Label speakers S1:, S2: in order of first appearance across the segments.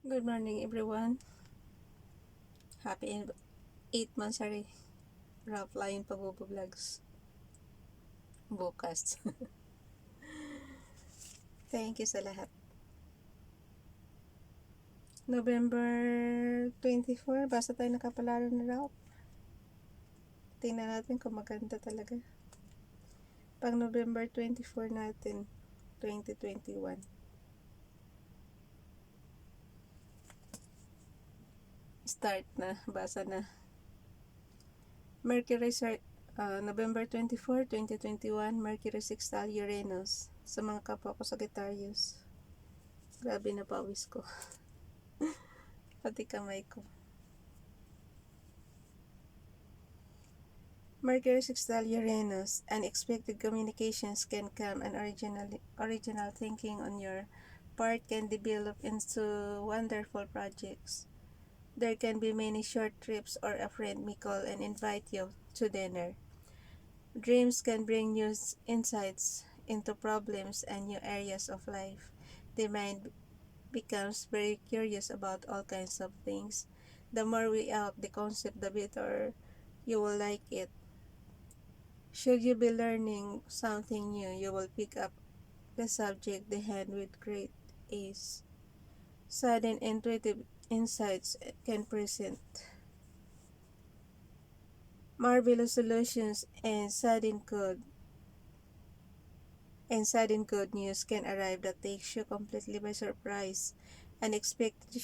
S1: Good morning, everyone. Happy 8th monthsary. Rough line pagbo-vlogs. Bukas. Thank you sa lahat. November 24, basta tayo ng kapalaran na raw. Tingnan natin kung maganda talaga. Pag November 24 natin, 2021. Start na, basa na. Mercury, November 24, 2021, Mercury sextile Uranus. Sa mga kapwa ko Sagittarius. Grabe na pawis ko. Pati kamay ko. Mercury sextile Uranus. Unexpected communications can come, and original thinking on your part can develop into wonderful projects. There can be many short trips, or a friend may call and invite you to dinner. Dreams can bring new insights into problems and new areas of life. The mind becomes very curious about all kinds of things. The more we out the concept, the better you will like it. Should you be learning something new, you will pick up the subject the hand with great ease. Sudden intuitive insights can present marvelous solutions, and sudden good news can arrive that takes you completely by surprise. Unexpected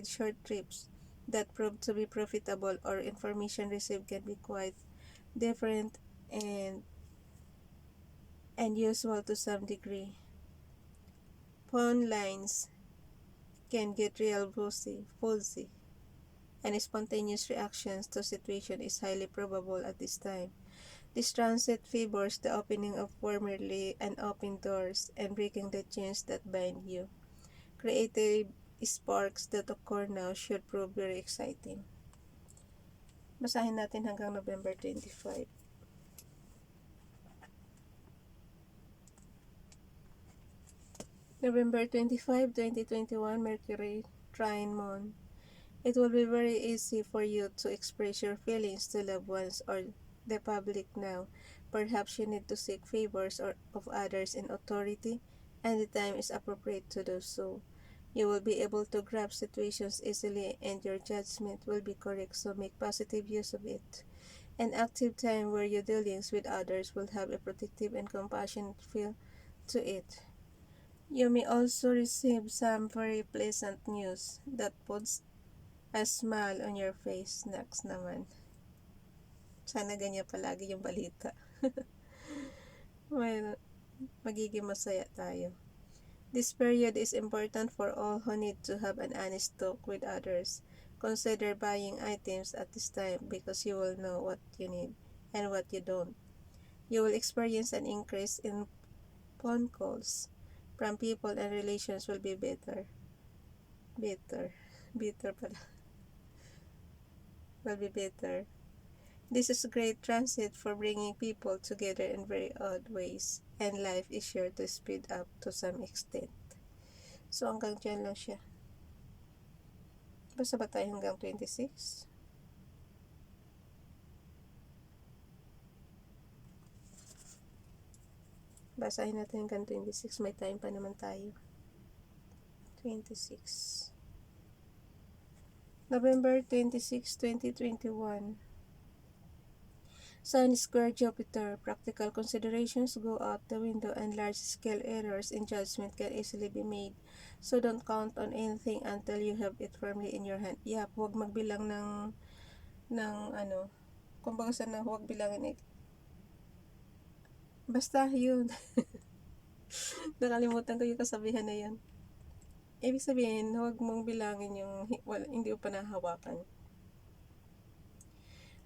S1: short trips that prove to be profitable, or information received can be quite different and useful to some degree. Phone lines can get real fuzzy, and spontaneous reactions to situation is highly probable at this time. This transit favors the opening of formerly unopened doors and breaking the chains that bind you. Creative sparks that occur now should prove very exciting. Basahin natin hanggang November 25. November 25, 2021, Mercury trine Moon. It will be very easy for you to express your feelings to loved ones or the public now. Perhaps you need to seek favors of others in authority, and the time is appropriate to do so. You will be able to grasp situations easily, and your judgment will be correct, so make positive use of it. An active time where your dealings with others will have a protective and compassionate feel to it. You may also receive some very pleasant news that puts a smile on your face. Next naman. Sana ganyan palagi yung balita. Well, magiging masaya tayo. This period is important for all who need to have an honest talk with others. Consider buying items at this time because you will know what you need and what you don't. You will experience an increase in phone calls from people, and relations will be better. Better pala. Will be better. This is a great transit for bringing people together in very odd ways, and life is sure to speed up to some extent. So, hanggang dyan lang siya. Basta ba tayo hanggang 26? Basahin natin hanggang 26. May time pa naman tayo. 26. November 26, 2021. Sun square Jupiter. Practical considerations go out the window, and large-scale errors in judgment can easily be made. So don't count on anything until you have it firmly in your hand. Yeah, huwag magbilang ng kumbaga sana huwag bilangin it. Basta yun. Nakalimutan ko yung kasabihan na yun. Ibig sabihin, huwag mong bilangin yung hindi mo pa nahawakan.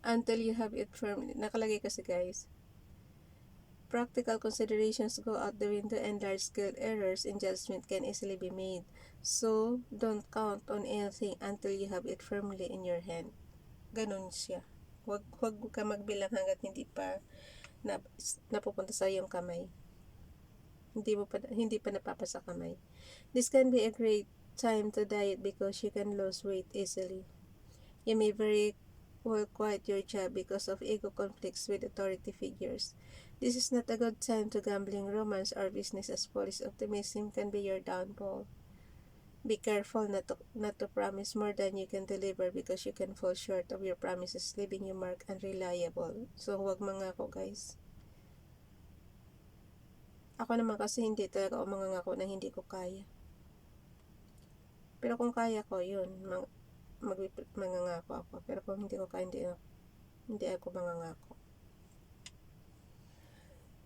S1: Until you have it firmly. Nakalagay kasi guys. Practical considerations go out the window, and large-scale errors in judgment can easily be made. So, don't count on anything until you have it firmly in your hand. Ganun siya. Huwag ka magbilang hanggat hindi pa napupunta sa iyong kamay. Hindi pa napapasa kamay. This can be a great time to diet because you can lose weight easily. You may very well quit your job because of ego conflicts with authority figures. This is not a good time to gambling, romance, or business, as police optimism can be your downfall. Be careful not to promise more than you can deliver because you can fall short of your promises, leaving you marked unreliable. So, huwag mangako, guys. Ako naman kasi hindi talaga ako mangangako na hindi ko kaya. Pero kung kaya ko, yun, mangangako ako. Pero kung hindi ko kaya, hindi ako mangangako.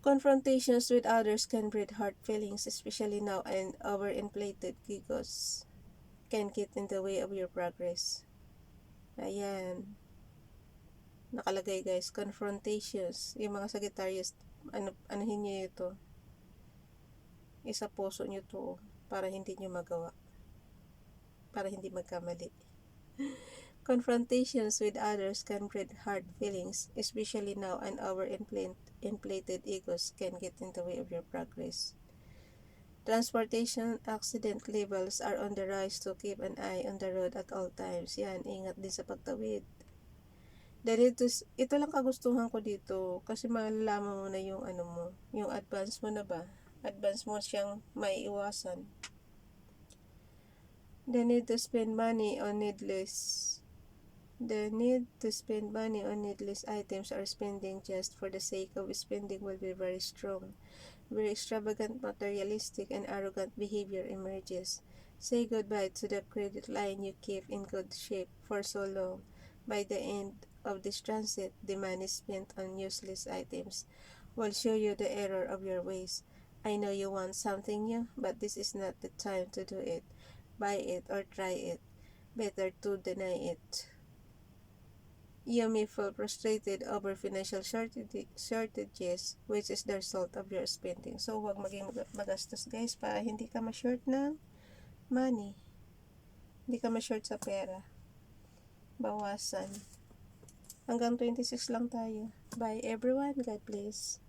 S1: Confrontations with others can breed hurt feelings, especially now, and overinflated egos can get in the way of your progress. Ayan. Nakalagay, guys, confrontations. Yung mga Sagittarius, anuhin nyo ito. Isa puso nyo to para hindi nyo magawa. Para hindi magkamali. Confrontations with others can breed hard feelings, especially now, and overinflated egos can get in the way of your progress. Transportation accident levels are on the rise, to keep an eye on the road at all times. Yan, ingat din sa pagtawid. Ito lang kagustuhan ko dito kasi malalaman mo na yung yung advance mo na ba? Advance mo siyang maiiwasan. The need to spend money on needless items or spending just for the sake of spending will be very strong. Very extravagant, materialistic, and arrogant behavior emerges. Say goodbye to the credit line you keep in good shape for so long. By the end of this transit, the money spent on useless items will show you the error of your ways. I know you want something new, but this is not the time to do it. Buy it or try it. Better to deny it. You may feel frustrated over financial shortages, which is the result of your spending. So, huwag maging magastos, guys, para hindi ka ma-short ng money. Hindi ka ma-short sa pera. Bawasan. Hanggang 26 lang tayo. Bye, everyone. God bless.